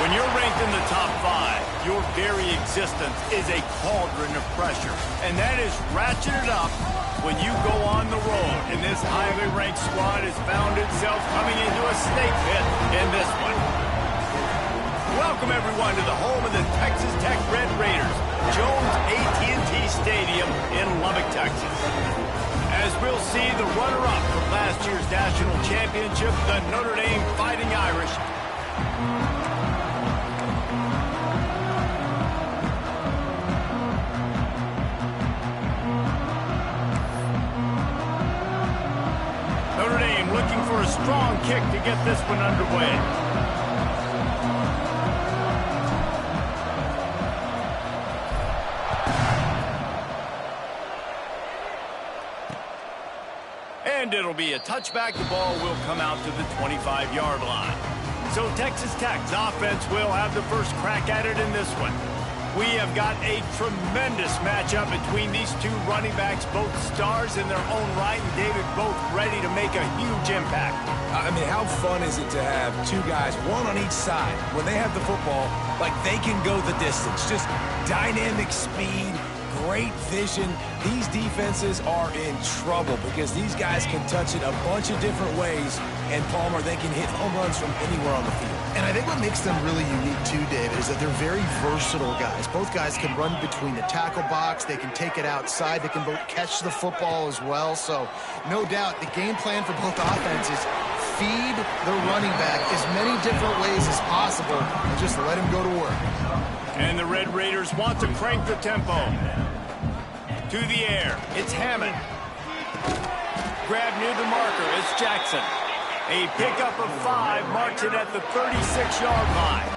When you're ranked in the top 5, your very existence is a cauldron of pressure. And that is ratcheted up when you go on the road. And this highly ranked squad has found itself coming into a snake pit in this one. Welcome, everyone, to the home of the Texas Tech Red Raiders, Jones AT&T Stadium in Lubbock, Texas. As we'll see the runner-up from last year's national championship, the Notre Dame Fighting Irish. Notre Dame looking for a strong kick to get this one underway. And it'll be a touchback. The ball will come out to the 25-yard line. So Texas Tech's offense will have the first crack at it in this one. We have got a tremendous matchup between these two running backs, both stars in their own right, and David, both ready to make a huge impact. I mean, how fun is it to have two guys, one on each side, when they have the football, like they can go the distance. Just dynamic speed, great vision. These defenses are in trouble because these guys can touch it a bunch of different ways, and Palmer, they can hit home runs from anywhere on the field. And I think what makes them really unique too, David, is that they're very versatile guys. Both guys can run between the tackle box. They can take it outside. They can both catch the football as well. So no doubt the game plan for both offenses, feed the running back as many different ways as possible and just let him go to work. And the Red Raiders want to crank the tempo. To the air, it's Hammond. Grab near the marker, it's Jackson. A pickup of 5 marks it at the 36-yard line.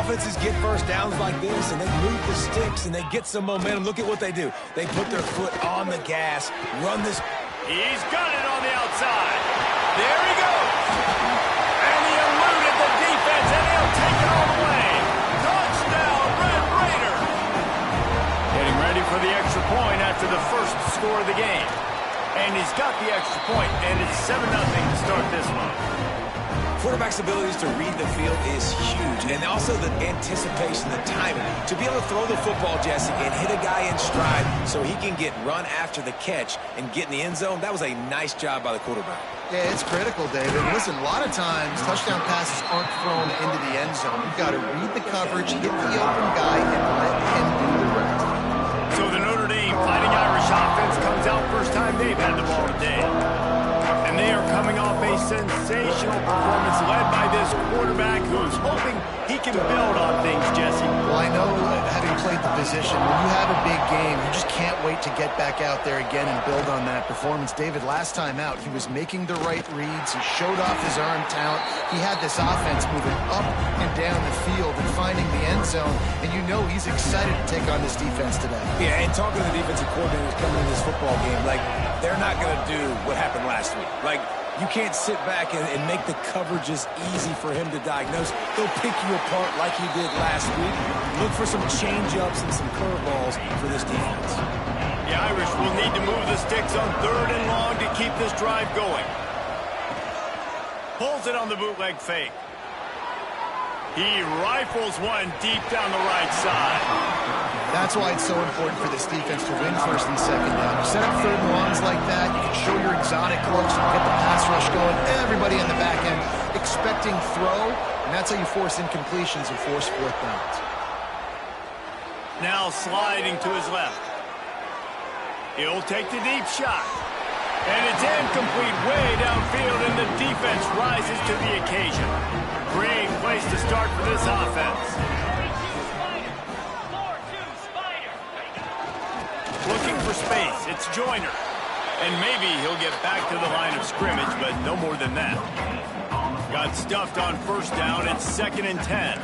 offenses get first downs like this, and they move the sticks, and they get some momentum. Look at what they do. They put their foot on the gas, run this. He's got it on the outside. There he goes. And he eluded the defense, and he'll take it all the way. Touchdown, Red Raider. Getting ready for the extra point after the first score of the game. And he's got the extra point, and it's 7-0 to start this one. Quarterback's abilities to read the field is huge, and also the anticipation, the timing. To be able to throw the football, Jesse, and hit a guy in stride so he can get run after the catch and get in the end zone, that was a nice job by the quarterback. Yeah, it's critical, David. Listen, a lot of times, touchdown passes aren't thrown into the end zone. You've got to read the coverage, hit the open guy, and let him do the rest. So the Notre Dame Fighting Irish offense comes out first time they've had the ball today. And they are coming off a sensational performance led by this quarterback who's hoping he can build on things, Jesse. Well, I know, having played the position, when you have a big game, you just can't wait to get back out there again and build on that performance. David, last time out, he was making the right reads. He showed off his arm talent. He had this offense moving up and down the field and finding the end zone. And you know he's excited to take on this defense today. Yeah, and talking to the defensive coordinators coming in this football game, like, they're not going to do what happened last week. Like, you can't sit back and make the coverages easy for him to diagnose. He'll pick you apart like he did last week. Look for some change-ups and some curveballs for this defense. The Irish will need to move the sticks on 3rd and long to keep this drive going. Pulls it on the bootleg fake. He rifles one deep down the right side. That's why it's so important for this defense to win 1st and 2nd down. You set up 3rd and longs like that, you can show your exotic looks, you get the pass rush going, everybody in the back end expecting throw, and that's how you force incompletions and force 4th downs. Now sliding to his left. He'll take the deep shot. And it's incomplete way downfield, and the defense rises to the occasion. Great place to start for this offense. Looking for space, it's Joyner. And maybe he'll get back to the line of scrimmage, but no more than that. Got stuffed on 1st down, it's 2nd and 10.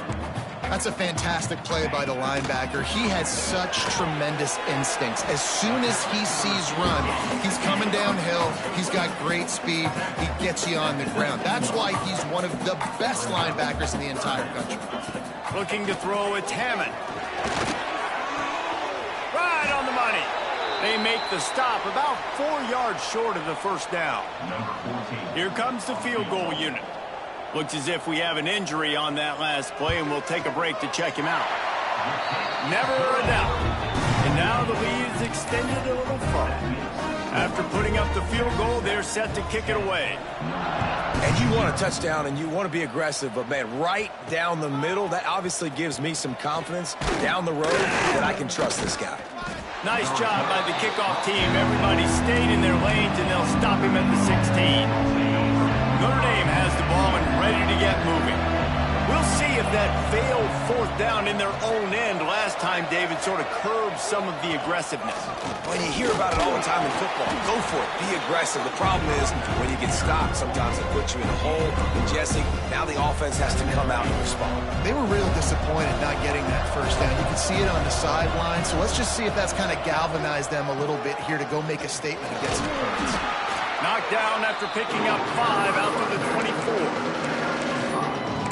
That's a fantastic play by the linebacker. He has such tremendous instincts. As soon as he sees run, he's coming downhill. He's got great speed. He gets you on the ground. That's why he's one of the best linebackers in the entire country. Looking to throw, it's Hammond. Right on the money. They make the stop about 4 yards short of the 1st down. Here comes the field goal unit. Looks as if we have an injury on that last play, and we'll take a break to check him out. Never a doubt. And now the lead is extended a little further. After putting up the field goal, they're set to kick it away. And you want a touchdown, and you want to be aggressive, but, man, right down the middle, that obviously gives me some confidence down the road that I can trust this guy. Nice job by the kickoff team. Everybody stayed in their lanes, and they'll stop him at the 16. Notre Dame has the ball and ready to get moving. We'll see if that failed 4th down in their own end last time, David, sort of curbed some of the aggressiveness. Well, you hear about it all the time in football. Go for it. Be aggressive. The problem is when you get stopped, sometimes it puts you in a hole. And, Jesse, now the offense has to come out and respond. They were real disappointed not getting that 1st down. You can see it on the sideline. So let's just see if that's kind of galvanized them a little bit here to go make a statement and get some points. Knocked down after picking up 5 out to the 24.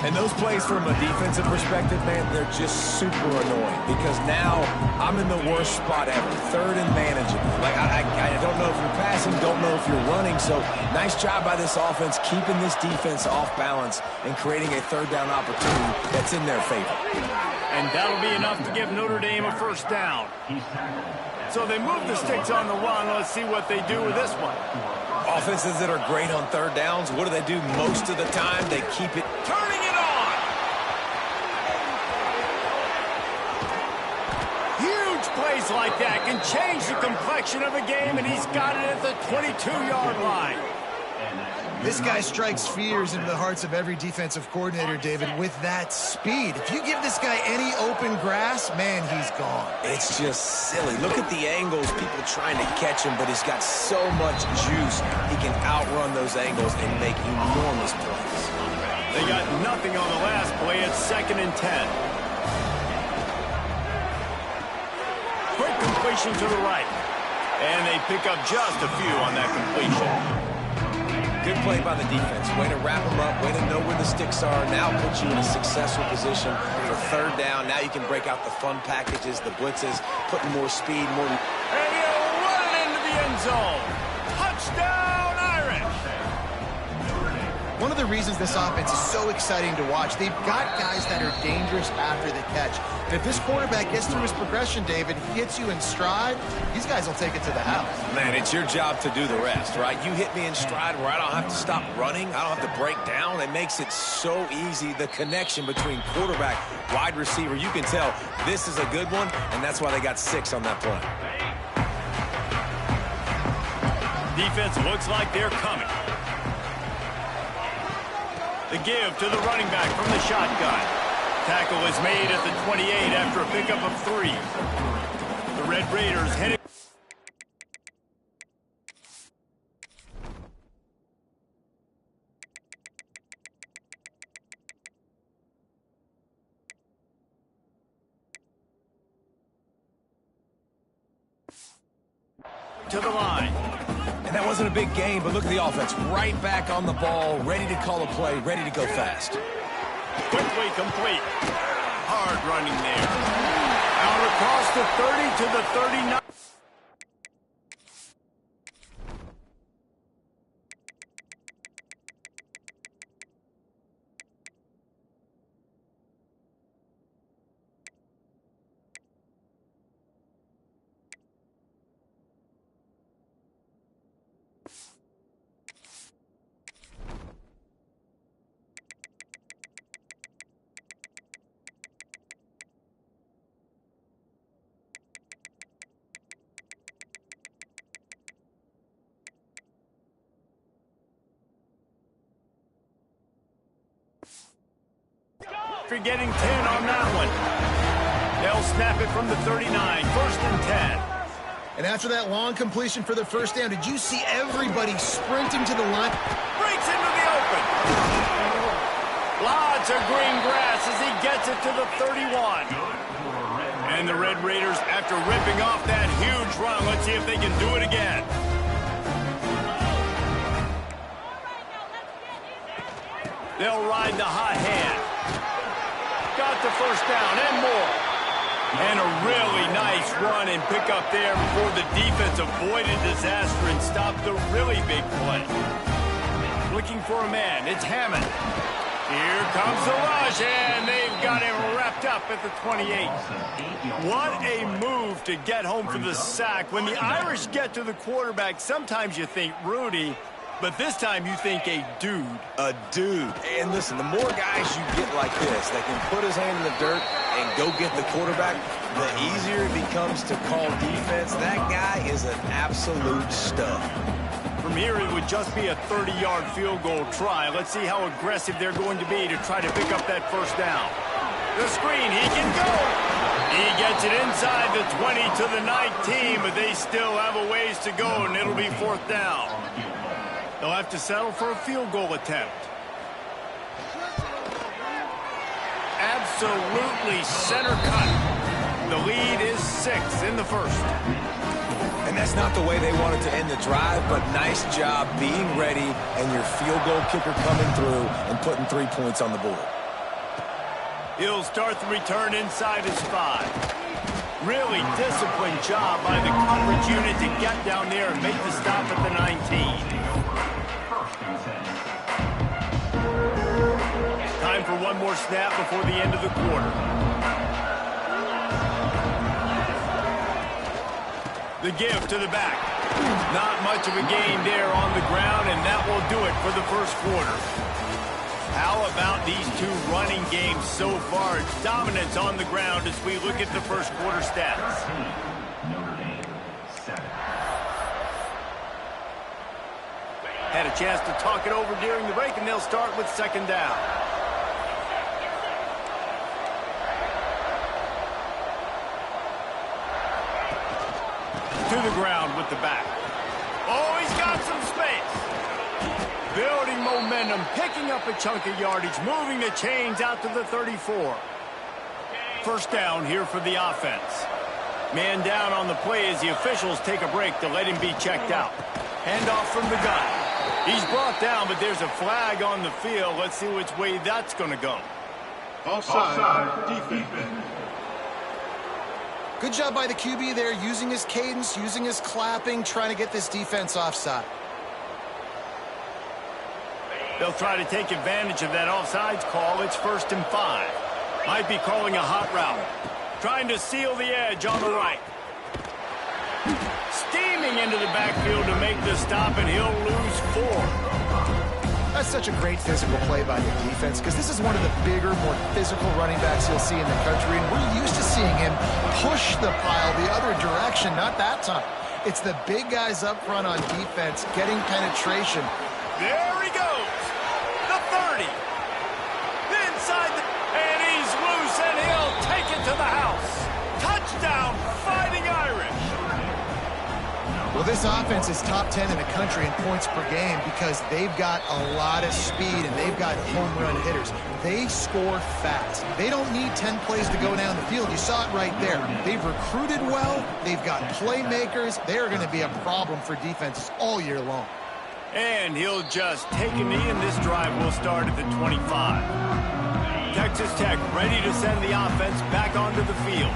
And those plays from a defensive perspective, man, they're just super annoying because now I'm in the worst spot ever. 3rd and manageable. Like, I don't know if you're passing, don't know if you're running. So nice job by this offense keeping this defense off balance and creating a 3rd down opportunity that's in their favor. And that'll be enough to give Notre Dame a 1st down. So they move the sticks on the run. Let's see what they do with this one. Offenses that are great on 3rd downs, what do? Most of the time, they keep it turning it on. Huge plays like that can change the complexion of a game, and he's got it at the 22-yard line. This guy strikes fears into the hearts of every defensive coordinator, David, with that speed. If you give this guy any open grass, man, he's gone. It's just silly. Look at the angles, people trying to catch him, but he's got so much juice. He can outrun those angles and make enormous plays. They got nothing on the last play. It's 2nd and 10. completion to the right. And they pick up just a few on that completion. Good play by the defense. Way to wrap them up. Way to know where the sticks are. Now puts you in a successful position for third down. Now you can break out the fun packages, the blitzes, putting more speed, more... And he'll run into the end zone. Touchdown, Irish! One of the reasons this offense is so exciting to watch, they've got guys that are dangerous after the catch. And if this quarterback gets through his progression, David, he gets you in stride, these guys will take it to the house. Man, it's your job to do the rest, right? You hit me in stride where I don't have to stop running. I don't have to break down. It makes it so easy. The connection between quarterback, wide receiver, you can tell this is a good one, and that's why they got 6 on that play. Defense looks like they're coming. The give to the running back from the shotgun. Tackle is made at the 28 after a pickup of 3. The Red Raiders headed to the line. And that wasn't a big game, but look at the offense. Right back on the ball, ready to call a play, ready to go fast. Quickly complete. Hard running there. Out across the 30 to the 39. After getting 10 on that one. They'll snap it from the 39, 1st and 10. And after that long completion for the first down, did you see everybody sprinting to the line? Breaks into the open. Lots of green grass as he gets it to the 31. And the Red Raiders, after ripping off that huge run, let's see if they can do it again. They'll ride the hot hand. Got the first down and more. And a really nice run and pick up there before the defense avoided disaster and stopped the really big play. Looking for a man, it's Hammond. Here comes the rush, and they've got him wrapped up at the 28. What a move to get home for the sack. When the Irish get to the quarterback, sometimes you think Rudy, but this time you think a dude. A dude. And listen, the more guys you get like this that can put his hand in the dirt and go get the quarterback, the easier it becomes to call defense. That guy is an absolute stud. From here, it would just be a 30-yard field goal try. Let's see how aggressive they're going to be to try to pick up that first down. The screen, he can go. He gets it inside the 20 to the 19, but they still have a ways to go, and it'll be 4th down. They'll have to settle for a field goal attempt. Absolutely center cut. The lead is 6 in the first. And that's not the way they wanted to end the drive, but nice job being ready and your field goal kicker coming through and putting 3 points on the board. He'll start the return inside his 5. Really disciplined job by the coverage unit to get down there and make the stop at the 19. Time for one more snap before the end of the quarter. The give to the back. Not much of a gain there on the ground, and that will do it for the first quarter. How about these two running games so far? Dominance on the ground as we look at the first quarter stats. Had a chance to talk it over during the break, and they'll start with 2nd down. To the ground with the back. Oh, he's got some space. Building momentum, picking up a chunk of yardage, moving the chains out to the 34. First down here for the offense. Man down on the play as the officials take a break to let him be checked out. Handoff from the gun. He's brought down, but there's a flag on the field. Let's see which way that's going to go. Offside, defense. Good job by the QB there, using his cadence, using his clapping, trying to get this defense offside. They'll try to take advantage of that offsides call. It's 1st and 5. Might be calling a hot route. Trying to seal the edge on the right. Steaming into the backfield to make the stop, and he'll lose 4. That's such a great physical play by the defense because this is one of the bigger, more physical running backs you'll see in the country, and we're used to seeing him push the pile the other direction. Not that time. It's the big guys up front on defense getting penetration. There he goes. The 30. Inside the... And he's loose, and he'll take it to the house. Touchdown, Fighting Irish. Well, this offense is top 10 in the country in points per game because they've got a lot of speed and they've got home run hitters. They score fast. They don't need 10 plays to go down the field. You saw it right there. They've recruited well. They've got playmakers. They are going to be a problem for defenses all year long. And he'll just take a knee, and this drive will start at the 25. Texas Tech ready to send the offense back onto the field.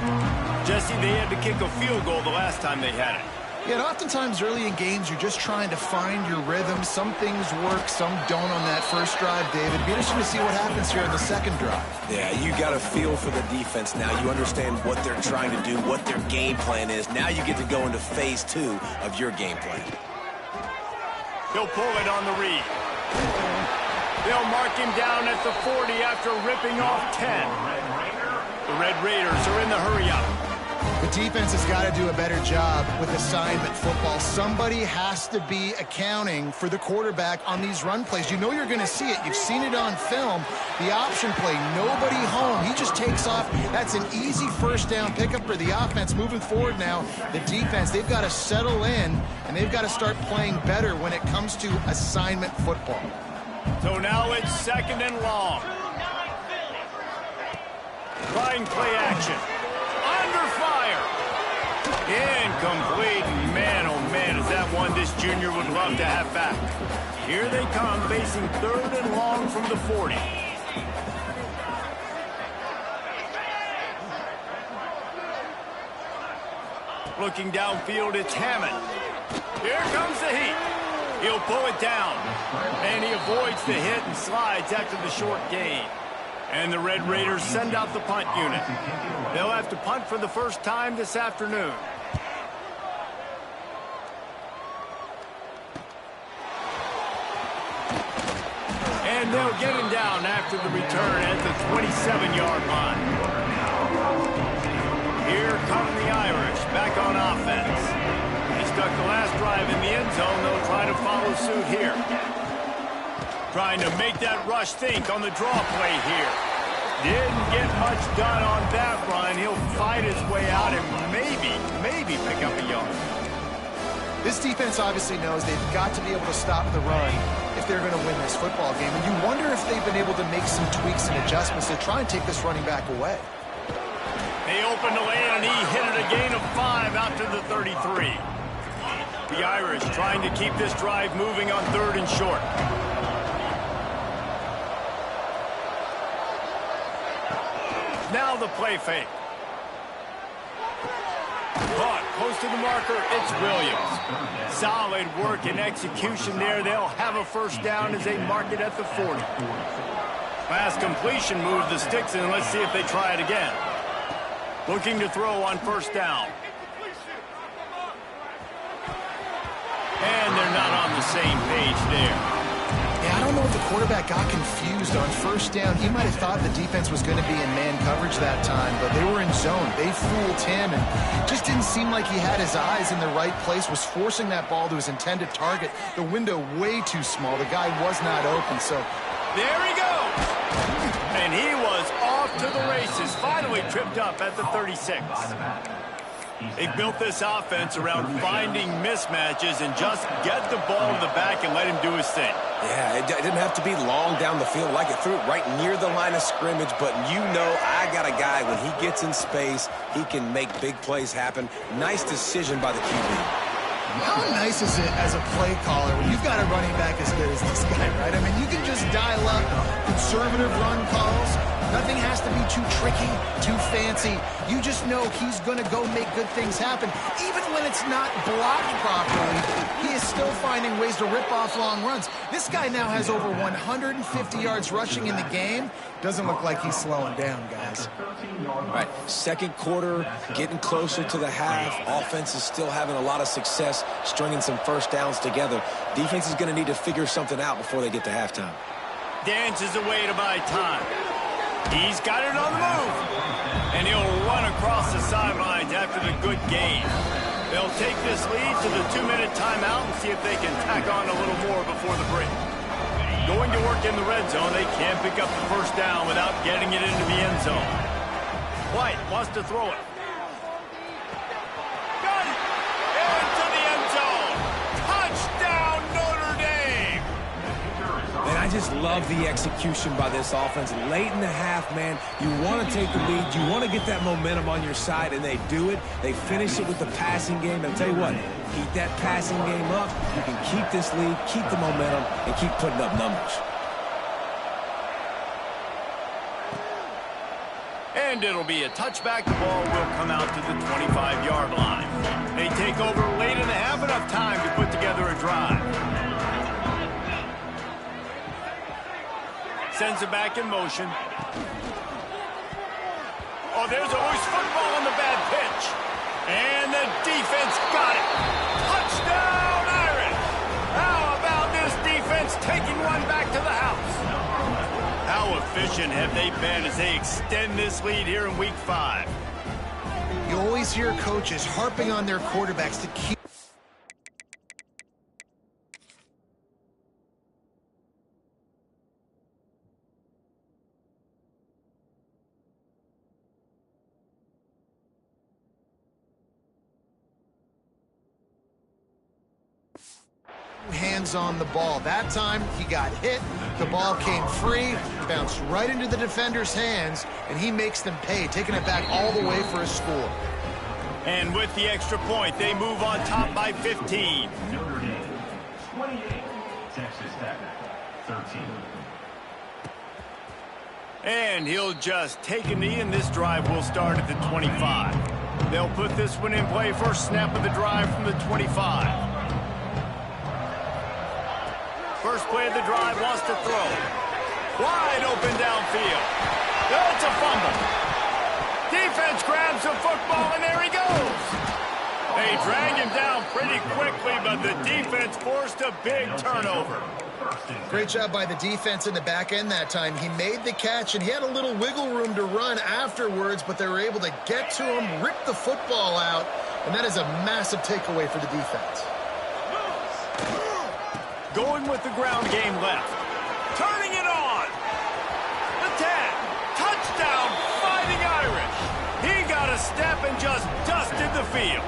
Jesse, they had to kick a field goal the last time they had it. Yeah, and oftentimes early in games, you're just trying to find your rhythm. Some things work, some don't on that first drive, David. Be interesting to see what happens here in the second drive. Yeah, you got a feel for the defense now. You understand what they're trying to do, what their game plan is. Now you get to go into phase 2 of your game plan. He'll pull it on the read. They'll mark him down at the 40 after ripping off 10. The Red Raiders are in the hurry-up. The defense has got to do a better job with assignment football. Somebody has to be accounting for the quarterback on these run plays. You know you're going to see it. You've seen it on film. The option play, nobody home. He just takes off. That's an easy first down pickup for the offense. Moving forward now, the defense, they've got to settle in, and they've got to start playing better when it comes to assignment football. So now it's 2nd and long. Trying play action. Under fire. Incomplete. Man, oh man, is that one this junior would love to have back. Here they come, facing 3rd and long from the 40. Looking downfield, it's Hammond. Here comes the heat. He'll pull it down. And he avoids the hit and slides after the short gain. And the Red Raiders send out the punt unit. They'll have to punt for the first time this afternoon. And they'll get him down after the return at the 27-yard line. Here come the Irish back on offense. They stuck the last drive in the end zone. They'll try to follow suit here. Trying to make that rush think on the draw play here. Didn't get much done on that run. He'll fight his way out and maybe pick up a yard. This defense obviously knows they've got to be able to stop the run if they're going to win this football game. And you wonder if they've been able to make some tweaks and adjustments to try and take this running back away. They opened the lane, and he hit it a gain of 5 out to the 33. The Irish trying to keep this drive moving on 3rd and short. Now the play fake. Caught close to the marker, it's Williams. Solid work and execution there. They'll have a first down as they mark it at the 40. Pass completion moved the sticks in. Let's see if they try it again. Looking to throw on first down. And they're not on the same page there. Yeah, I don't know if the quarterback got confused on first down. He might have thought the defense was going to be in man coverage that time, but they were in zone. They fooled him, and just didn't seem like he had his eyes in the right place, was forcing that ball to his intended target. The window way too small. The guy was not open, so... There he goes! And he was off to the races, finally tripped up at the 36. They built this offense around finding mismatches and just get the ball in the back and let him do his thing. Yeah, it didn't have to be long down the field. Like it threw it right near the line of scrimmage, but you know I got a guy, when he gets in space, he can make big plays happen. Nice decision by the QB. How nice is it as a play caller when you've got a running back as good as this guy, right? I mean, you can just dial up conservative run calls. Nothing has to be too tricky, too fancy. You just know he's going to go make good things happen. Even when it's not blocked properly, he is still finding ways to rip off long runs. This guy now has over 150 yards rushing in the game. Doesn't look like he's slowing down, guys. All right, second quarter, getting closer to the half. Offense is still having a lot of success stringing some first downs together. Defense is going to need to figure something out before they get to halftime. Dances away to buy time. He's got it on the move. And he'll run across the sidelines after the good gain. They'll take this lead to the 2-minute timeout and see if they can tack on a little more before the break. Going to work in the red zone, they can't pick up the first down without getting it into the end zone. White wants to throw it. Got it! Into the end zone! Touchdown, Notre Dame! And I just love the execution by this offense. Late in the half, man, you want to take the lead. You want to get that momentum on your side, and they do it. They finish it with the passing game. And I'll tell you what, keep that passing game up. You can keep this lead, keep the momentum, and keep putting up numbers. And it'll be a touchback. The ball will come out to the 25-yard line. They take over late in the half, enough time to put together a drive. Sends it back in motion. Oh, there's always football on the bad pitch. And the defense got it. Touchdown, Irish! How about this defense taking one back to the house? How efficient have they been as they extend this lead here in Week 5? You always hear coaches harping on their quarterbacks to keep hands on the ball. That time he got hit, the ball came free, bounced right into the defender's hands, and he makes them pay, taking it back all the way for a score. And with the extra point, they move on top by 15. Notre Dame, 28. Texas Tech, 13. And he'll just take a knee, and this drive will start at the 25. They'll put this one in play. First snap of the drive from the 25. First play of the drive, wants to throw. Wide open downfield. That's a fumble. Defense grabs the football, and there he goes. They drag him down pretty quickly, but the defense forced a big turnover. Great job by the defense in the back end that time. He made the catch, and he had a little wiggle room to run afterwards, but they were able to get to him, rip the football out, and that is a massive takeaway for the defense. Going with the ground game left. Turning it on. The 10. Touchdown, Fighting Irish. He got a step and just dusted the field.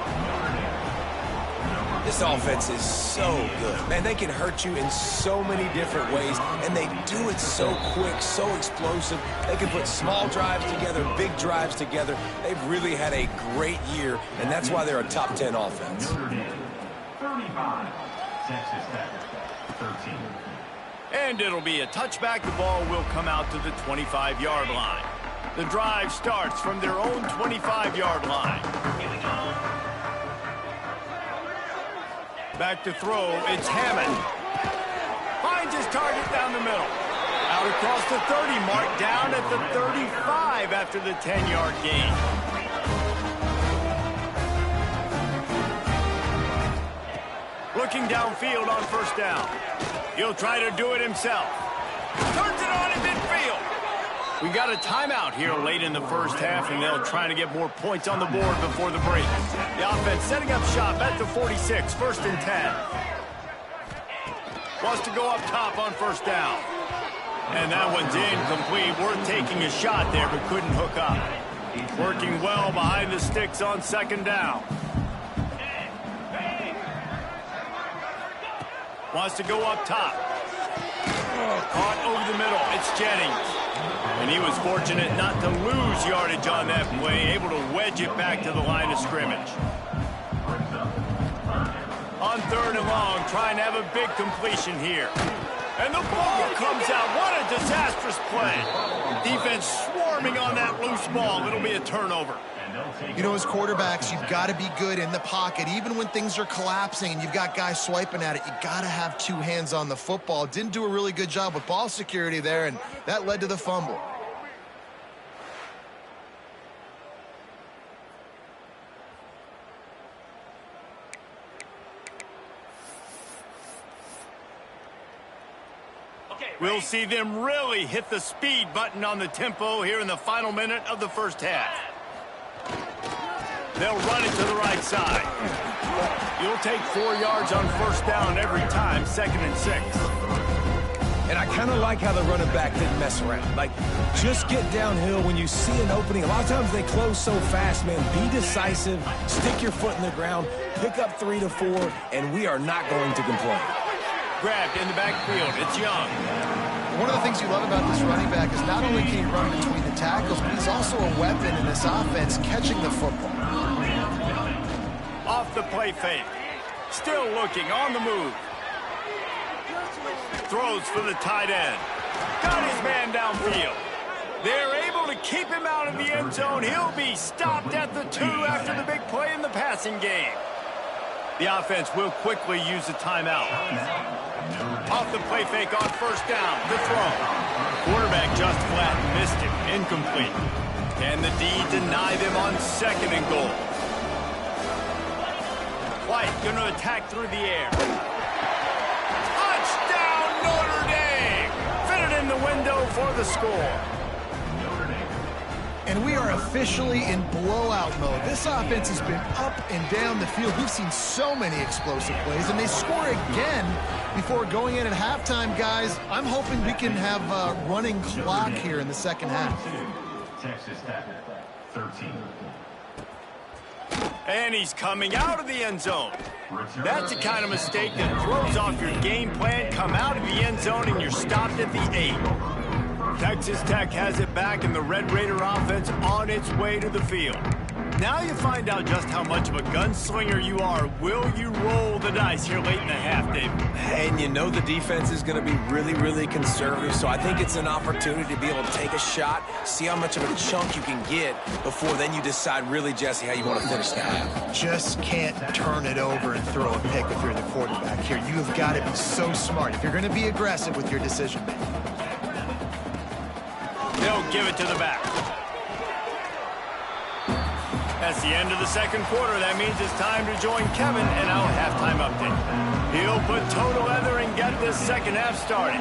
This offense is so good. Man, they can hurt you in so many different ways, and they do it so quick, so explosive. They can put small drives together, big drives together. They've really had a great year, and that's why they're a top 10 offense. 35. Texas Tech, 13. And it'll be a touchback. The ball will come out to the 25-yard line. The drive starts from their own 25-yard line. Back to throw, it's Hammond. Finds his target down the middle. Out across the 30 mark, down at the 35 after the 10-yard gain. Looking downfield on first down. He'll try to do it himself. Turns it on in midfield. We got a timeout here late in the first half, and they'll try to get more points on the board before the break. The offense setting up shop at the 46, first and 10. Wants to go up top on first down. And that one's incomplete. Worth taking a shot there, but couldn't hook up. Working well behind the sticks on second down. Wants to go up top. Caught over the middle. It's Jennings. And he was fortunate not to lose yardage on that play, able to wedge it back to the line of scrimmage. On 3rd and long, trying to have a big completion here. And the ball comes out. What a disastrous play. Defense swarming on that loose ball. It'll be a turnover. You know, as quarterbacks, you've got to be good in the pocket. Even when things are collapsing and you've got guys swiping at it, you got to have 2 hands on the football. Didn't do a really good job with ball security there, and that led to the fumble. We'll see them really hit the speed button on the tempo here in the final minute of the first half. They'll run it to the right side. You'll take 4 yards on 1st down every time, 2nd and 6. And I kind of like how the running back didn't mess around. Like, just get downhill when you see an opening. A lot of times they close so fast, man. Be decisive, stick your foot in the ground, pick up 3 to 4, and we are not going to complain. Grabbed in the backfield. It's Young. One of the things you love about this running back is not only can he run between the tackles, but he's also a weapon in this offense, catching the football. Off the play fake. Still looking, on the move. Throws for the tight end. Got his man downfield. They're able to keep him out of the end zone. He'll be stopped at the 2 after the big play in the passing game. The offense will quickly use the timeout. Off the play fake on 1st down. The throw. Quarterback just flat missed it. Incomplete. Can the D deny them on 2nd and goal? White going to attack through the air. Touchdown Notre Dame! Fitted in the window for the score. And we are officially in blowout mode. This offense has been up and down the field. We've seen so many explosive plays, and they score again before going in at halftime, guys. I'm hoping we can have a running clock here in the 2nd half. Texas Tech, 13. And he's coming out of the end zone. That's the kind of mistake that throws off your game plan. Come out of the end zone and you're stopped at the 8. Texas Tech has it back, and the Red Raider offense on its way to the field. Now you find out just how much of a gunslinger you are. Will you roll the dice here late in the half, Dave? And you know the defense is going to be really, really conservative, so I think it's an opportunity to be able to take a shot, see how much of a chunk you can get before then you decide really, Jesse, how you want to finish the half. Just can't turn it over and throw a pick if you're the quarterback here. You have got to be so smart if you're going to be aggressive with your decision making. They'll give it to the back. That's the end of the 2nd quarter. That means it's time to join Kevin in our halftime update. He'll put toe to leather and get this 2nd half started.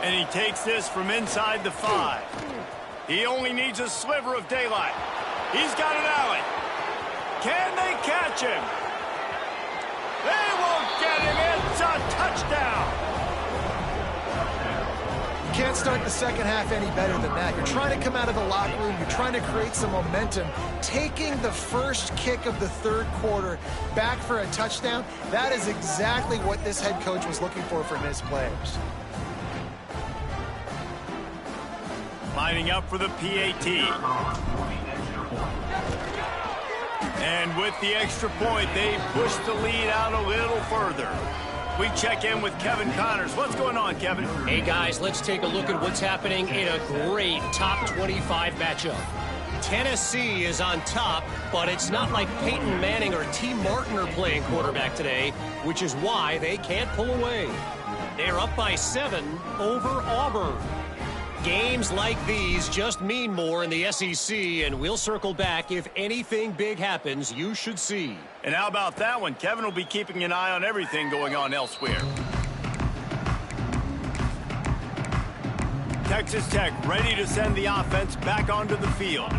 And he takes this from inside the 5. He only needs a sliver of daylight. He's got an alley. Can they catch him? They won't get him. It's a touchdown. Can't start the 2nd half any better than that. You're trying to come out of the locker room. You're trying to create some momentum. Taking the first kick of the 3rd quarter back for a touchdown, that is exactly what this head coach was looking for from his players. Lining up for the PAT. And with the extra point, they push the lead out a little further. We check in with Kevin Connors. What's going on, Kevin? Hey, guys, let's take a look at what's happening in a great top 25 matchup. Tennessee is on top, but it's not like Peyton Manning or T. Martin are playing quarterback today, which is why they can't pull away. They're up by 7 over Auburn. Games like these just mean more in the SEC, and we'll circle back if anything big happens you should see. And how about that one? Kevin will be keeping an eye on everything going on elsewhere. Texas Tech ready to send the offense back onto the field.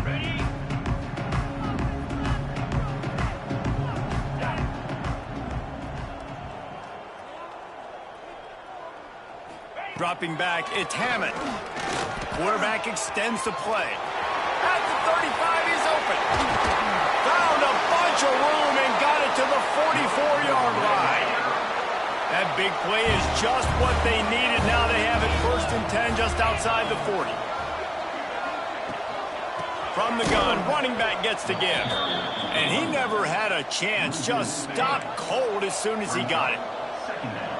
Dropping back, it's Hammond. Quarterback extends the play. At the 35, he's open. Found a bunch of room and got it to the 44-yard line. That big play is just what they needed. Now they have it 1st and 10 just outside the 40. From the gun, running back gets to give. And he never had a chance. Just stopped cold as soon as he got it.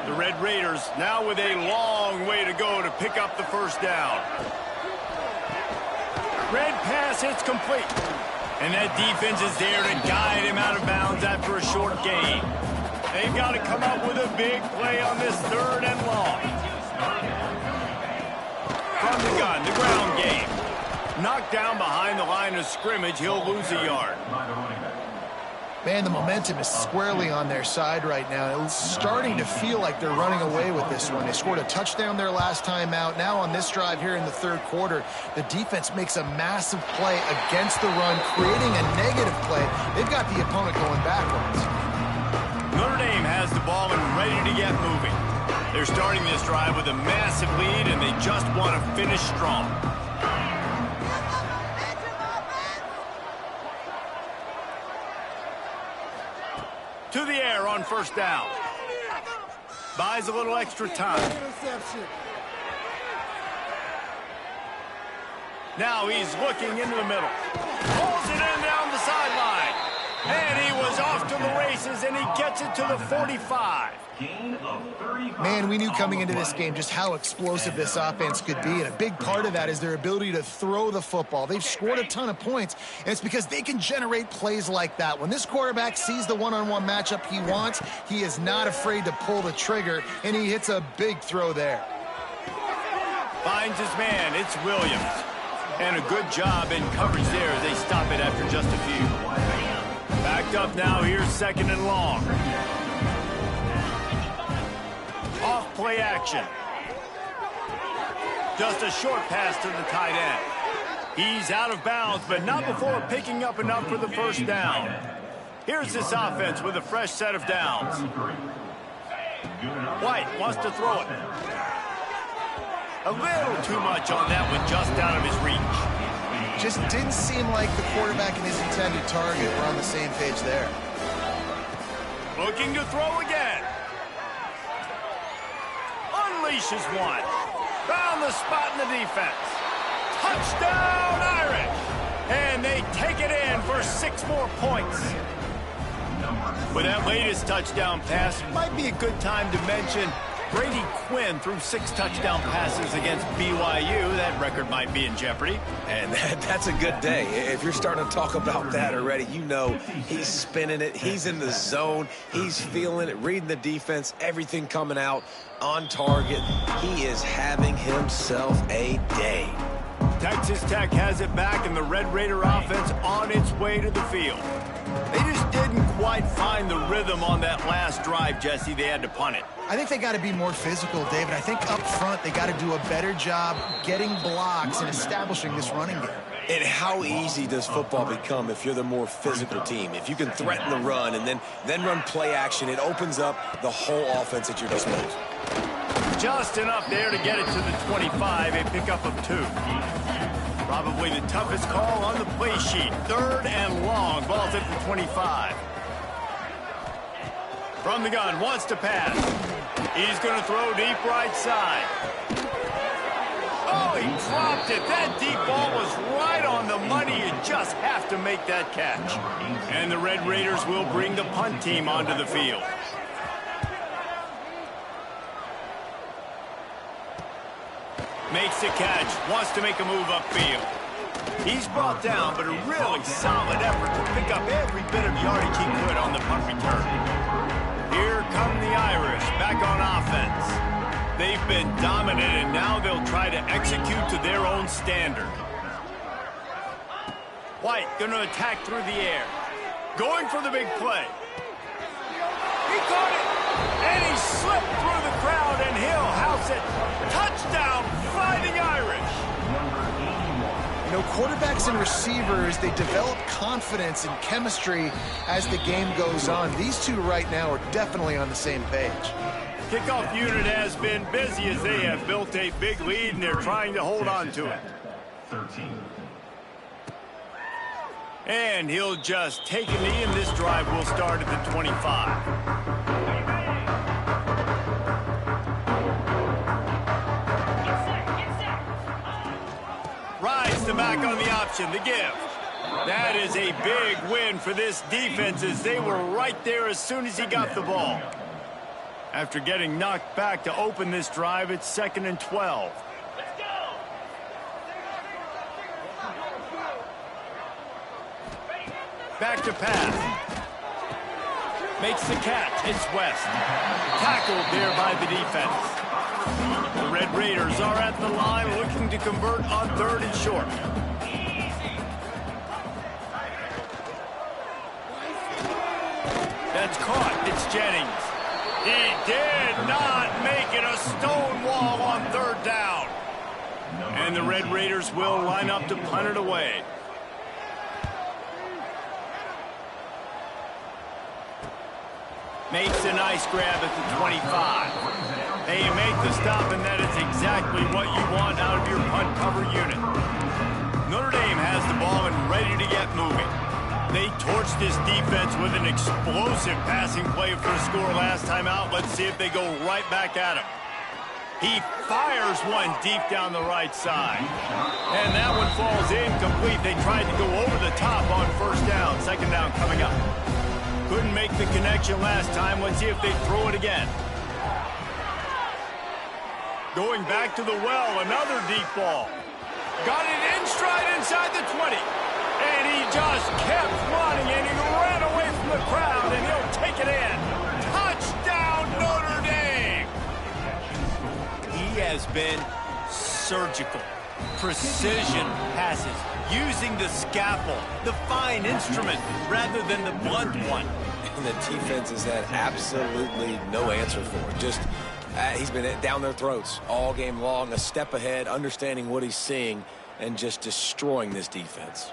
The Red Raiders now with a long way to go to pick up the 1st down. Red pass hits complete. And that defense is there to guide him out of bounds after a short gain. They've got to come up with a big play on this 3rd and long. From the gun, the ground game. Knocked down behind the line of scrimmage, he'll lose a yard. Man, the momentum is squarely on their side right now. It's starting to feel like they're running away with this one. They scored a touchdown their last time out. Now on this drive here in the 3rd quarter, the defense makes a massive play against the run, creating a negative play. They've got the opponent going backwards. Notre Dame has the ball and ready to get moving. They're starting this drive with a massive lead, and they just want to finish strong. To the air on 1st down. Buys a little extra time. Now he's looking into the middle. Pulls it in down the sideline. And he was off to the races, and he gets it to the 45. Man, we knew coming into this game just how explosive this offense could be, and a big part of that is their ability to throw the football. They've scored a ton of points, and it's because they can generate plays like that. When this quarterback sees the one-on-one matchup he wants, he is not afraid to pull the trigger, and he hits a big throw there. Finds his man. It's Williams. And a good job in coverage there as they stop it after just a few. Backed up now, here's 2nd and long. Off play action. Just a short pass to the tight end. He's out of bounds, but not before picking up enough for the 1st down. Here's this offense with a fresh set of downs. White wants to throw it. A little too much on that one, just out of his reach. Just didn't seem like the quarterback and his intended target were on the same page there. Looking to throw again. Unleashes one. Found the spot in the defense. Touchdown, Irish. And they take it in for 6 more points. With that latest touchdown pass, might be a good time to mention Brady Quinn threw 6 touchdown passes against BYU. That record might be in jeopardy. And that's a good day. If you're starting to talk about that already, you know he's spinning it. He's in the zone. He's feeling it, reading the defense, everything coming out on target. He is having himself a day. Texas Tech has it back, and the Red Raider offense on its way to the field. They just didn't quite find the rhythm on that last drive, Jesse. They had to punt it. I think they got to be more physical, David. I think up front they got to do a better job getting blocks and establishing this running game. And how easy does football become if you're the more physical team? If you can threaten the run and then run play action, it opens up the whole offense at your disposal. Just enough there to get it to the 25, a pickup of 2. Probably the toughest call on the play sheet. 3rd and long, ball's at the 25. From the gun, wants to pass. He's going to throw deep right side. Oh, he dropped it. That deep ball was right on the money. You just have to make that catch. And the Red Raiders will bring the punt team onto the field. Makes the catch, wants to make a move upfield. He's brought down, but a really solid effort to pick up every bit of yardage he could on the punt return. Here come the Irish, back on offense. They've been dominant, and now they'll try to execute to their own standard. White going to attack through the air. Going for the big play. He caught it, and he slipped through the crowd, and he'll house it. Touchdown, Fighting Irish. You know, quarterbacks and receivers, they develop confidence and chemistry as the game goes on. These two right now are definitely on the same page. Kickoff unit has been busy as they have built a big lead, and they're trying to hold on to it. 13. And he'll just take a knee, and this drive will start at the 25. them back on the option, the give. That is a big win for this defense as they were right there as soon as he got the ball. After getting knocked back to open this drive, it's 2nd and 12. Back to pass. Makes the catch. It's West. Tackled there by the defense. The Red Raiders are at the line looking to convert on 3rd and short. That's caught. It's Jennings. He did not make it a stone wall on 3rd down. And the Red Raiders will line up to punt it away. Makes a nice grab at the 25. They make the stop, and that is exactly what you want out of your punt cover unit. Notre Dame has the ball and ready to get moving. They torched this defense with an explosive passing play for a score last time out. Let's see if they go right back at him. He fires one deep down the right side. And that one falls incomplete. They tried to go over the top on 1st down. 2nd down coming up. Couldn't make the connection last time. Let's see if they throw it again. Going back to the well, another deep ball. Got it in stride inside the 20. And he just kept running, and he ran away from the crowd, and he'll take it in. Touchdown, Notre Dame! He has been surgical. Precision passes, using the scalpel, the fine instrument, rather than the blunt one. And the defense has had absolutely no answer for it. Just, he's been down their throats all game long, a step ahead, understanding what he's seeing, and just destroying this defense.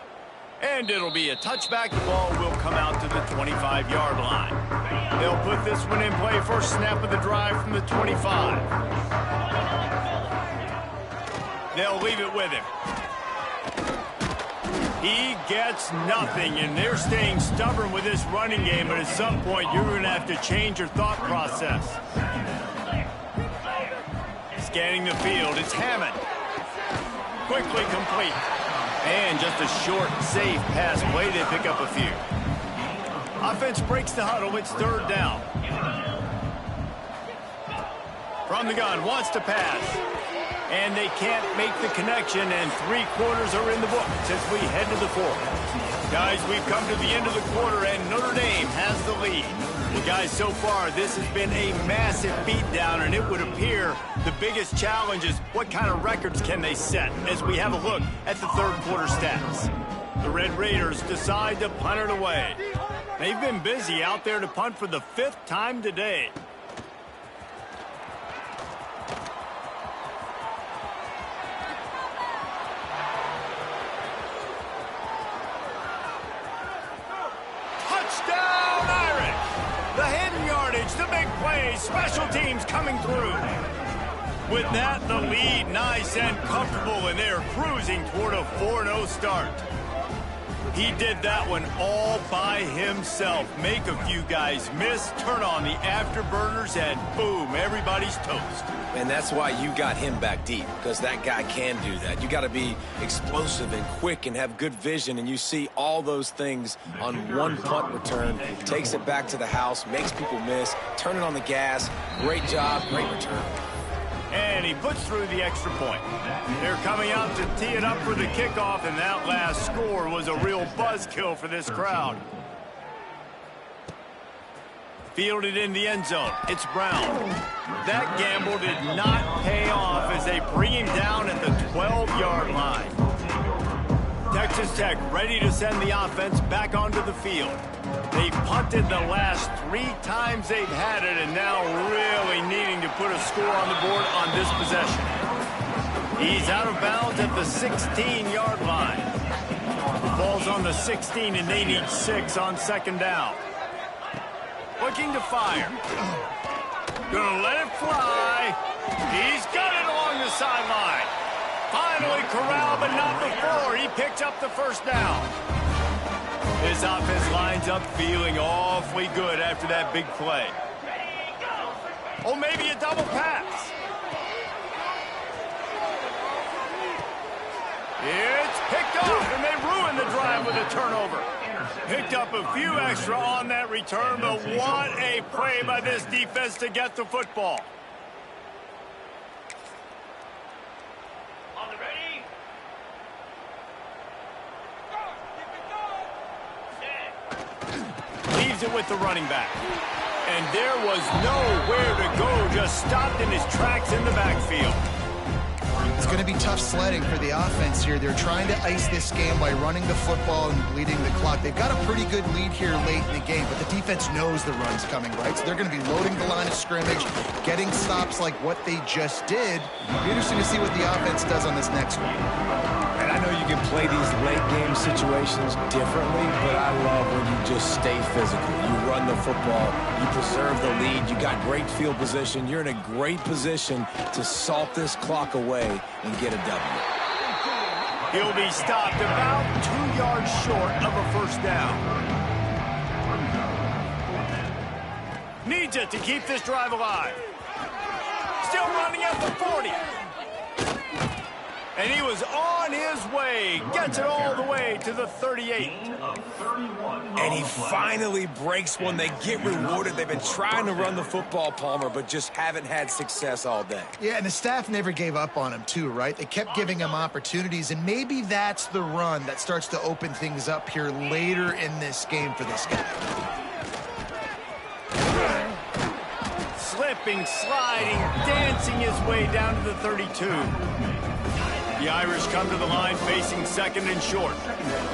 And it'll be a touchback. The ball will come out to the 25-yard line. They'll put this one in play. First snap of the drive from the 25. They'll leave it with him. He gets nothing, and they're staying stubborn with this running game, but at some point you're going to have to change your thought process. Scanning the field, it's Hammond. Quickly complete. And just a short, safe pass play. They pick up a few. Offense breaks the huddle. It's 3rd down. From the gun, wants to pass. And they can't make the connection, and 3 quarters are in the book as we head to the 4th. Guys, we've come to the end of the quarter, and Notre Dame has the lead. Well, guys, so far, this has been a massive beatdown, and it would appear the biggest challenge is what kind of records can they set as we have a look at the 3rd quarter stats. The Red Raiders decide to punt it away. They've been busy out there to punt for the 5th time today. The big plays, special teams coming through. With that, the lead nice and comfortable, and they're cruising toward a 4-0 start. He did that one all by himself. Make a few guys miss, turn on the afterburners, and boom, everybody's toast. And that's why you got him back deep, because that guy can do that. You got to be explosive and quick and have good vision, and you see all those things on one punt return. Takes it back to the house, makes people miss, turning on the gas. Great job, great return. And he puts through the extra point. They're coming out to tee it up for the kickoff, and that last score was a real buzzkill for this crowd. Fielded in the end zone. It's Brown. That gamble did not pay off as they bring him down at the 12-yard line. Texas Tech ready to send the offense back onto the field. They punted the last 3 times they've had it, and now really needing to put a score on the board on this possession. He's out of bounds at the 16-yard line. The ball's on the 16, and they need 6 on 2nd down. Looking to fire. Gonna let it fly. He's got it along the sideline. Finally corralled, but not before. He picked up the 1st down. His offense lines up feeling awfully good after that big play. Oh, maybe a double pass. It's off, and they ruin the drive with a turnover. Picked up a few extra on that return, but what a play by this defense to get the football. On the ready? Leaves it with the running back. And there was nowhere to go, just stopped in his tracks in the backfield. It's going to be tough sledding for the offense here. They're trying to ice this game by running the football and bleeding the clock. They've got a pretty good lead here late in the game, but the defense knows the run's coming, right? So they're going to be loading the line of scrimmage, getting stops like what they just did. It'll be interesting to see what the offense does on this next one. And I know you can play these late game situations differently, but I love when you just stay physical. You run the football, you preserve the lead, you got great field position, you're in a great position to salt this clock away and get a W. He'll be stopped about 2 yards short of a first down. Needs it to keep this drive alive. Still running at the 40. And he was on his way. Gets it all the way to the 38. And he finally breaks one. They get rewarded. They've been trying to run the football, Palmer, but just haven't had success all day. Yeah, and the staff never gave up on him, too, right? They kept giving him opportunities, and maybe that's the run that starts to open things up here later in this game for this guy. Slipping, sliding, dancing his way down to the 32. The Irish come to the line facing second and short.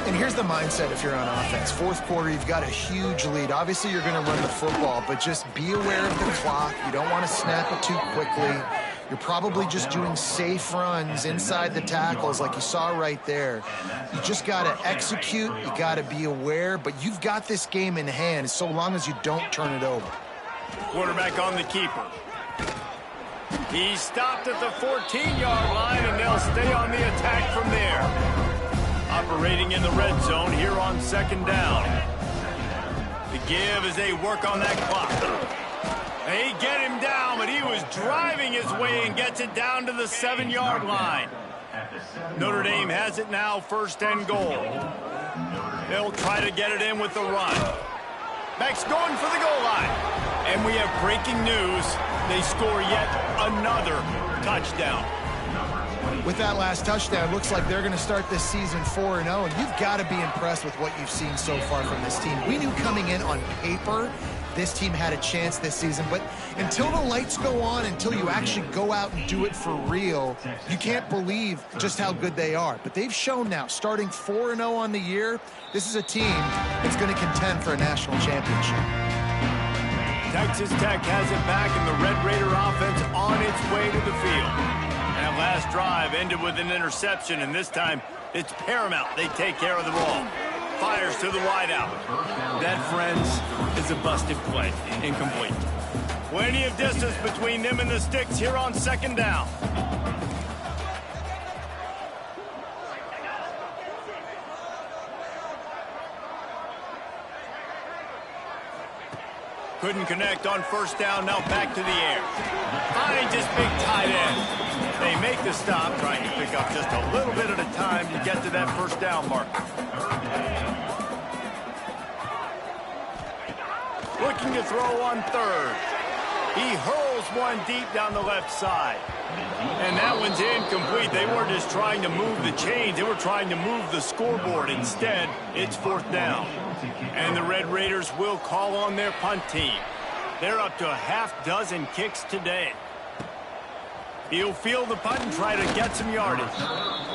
And here's the mindset if you're on offense. Fourth quarter, you've got a huge lead. Obviously, you're going to run the football, but just be aware of the clock. You don't want to snap it too quickly. You're probably just doing safe runs inside the tackles like you saw right there. You just got to execute. You got to be aware, but you've got this game in hand so long as you don't turn it over. Quarterback on the keeper. He stopped at the 14-yard line, and they'll stay on the attack from there. Operating in the red zone here on second down. The give as they work on that clock. They get him down, but he was driving his way and gets it down to the 7-yard line. Notre Dame has it now, first and goal. They'll try to get it in with the run. Max going for the goal line. And we have breaking news. They score yet another touchdown. With that last touchdown, looks like they're going to start this season 4-0, and you've got to be impressed with what you've seen so far from this team. We knew coming in on paper this team had a chance this season, but until the lights go on, until you actually go out and do it for real, you can't believe just how good they are. But they've shown now, starting 4-0 on the year, this is a team that's going to contend for a national championship. Texas Tech has it back, and the Red Raider offense on its way to the field. That last drive ended with an interception, and this time it's paramount they take care of the ball. Fires to the wideout. That, friends, is a busted play. Incomplete. Plenty of distance between them and the sticks here on second down. Couldn't connect on first down, now back to the air. Finds his big tight end. They make the stop, trying to pick up just a little bit at a time to get to that first down marker. Looking to throw on third. He hurls one deep down the left side. And that one's incomplete. They weren't just trying to move the chains. They were trying to move the scoreboard. Instead, it's fourth down. And the Red Raiders will call on their punt team. They're up to a half-dozen kicks today. He'll field the punt and try to get some yardage.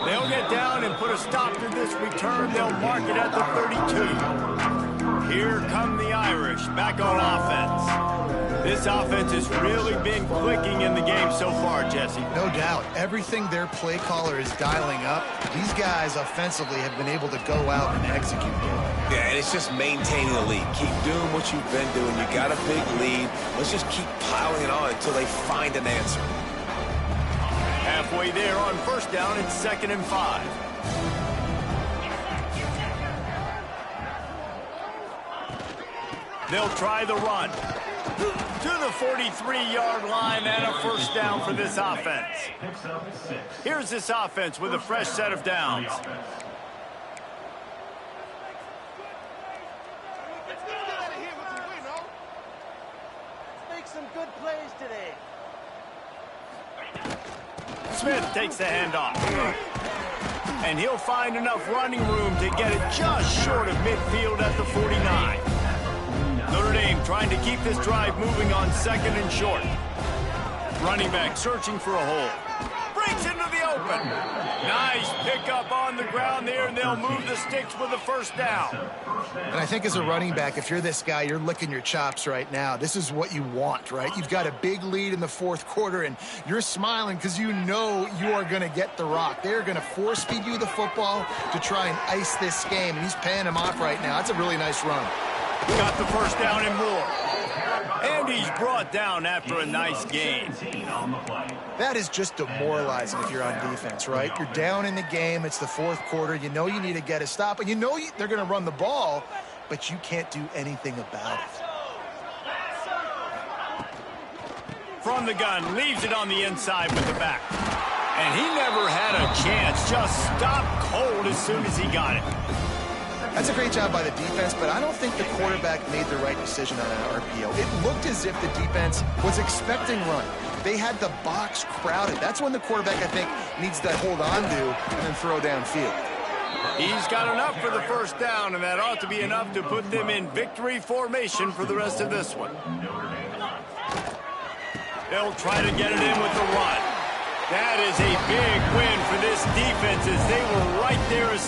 They'll get down and put a stop to this return. They'll mark it at the 32. Here come the Irish back on offense. This offense has really been clicking in the game so far, Jesse. No doubt. Everything their play caller is dialing up, these guys offensively have been able to go out and execute. Yeah, and it's just maintaining the lead. Keep doing what you've been doing. You got a big lead. Let's just keep piling it on until they find an answer. Halfway there on first down, it's 2nd and 5. They'll try the run. To the 43-yard line and a first down for this offense. Here's this offense with a fresh set of downs. Smith takes the handoff. And he'll find enough running room to get it just short of midfield at the 49. Notre Dame trying to keep this drive moving on 2nd and short. Running back searching for a hole. Breaks into the open. Nice pickup on the ground there, and they'll move the sticks with a first down. And I think as a running back, if you're this guy, you're licking your chops right now. This is what you want, right? You've got a big lead in the 4th quarter, and you're smiling because you know you are going to get the rock. They're going to force feed you the football to try and ice this game, and he's paying him off right now. That's a really nice run. Got the first down and more. And he's brought down after a nice gain. That is just demoralizing if you're on defense, right? You're down in the game. It's the 4th quarter. You know you need to get a stop, and you know they're going to run the ball, but you can't do anything about it. From the gun, leaves it on the inside with the back. And he never had a chance. Just stopped cold as soon as he got it. That's a great job by the defense, but I don't think the quarterback made the right decision on an RPO. It looked as if the defense was expecting run. They had the box crowded. That's when the quarterback, I think, needs to hold on to and then throw downfield. He's got enough for the first down, and that ought to be enough to put them in victory formation for the rest of this one. They'll try to get it in with the run. That is a big win for this defense as they were right there as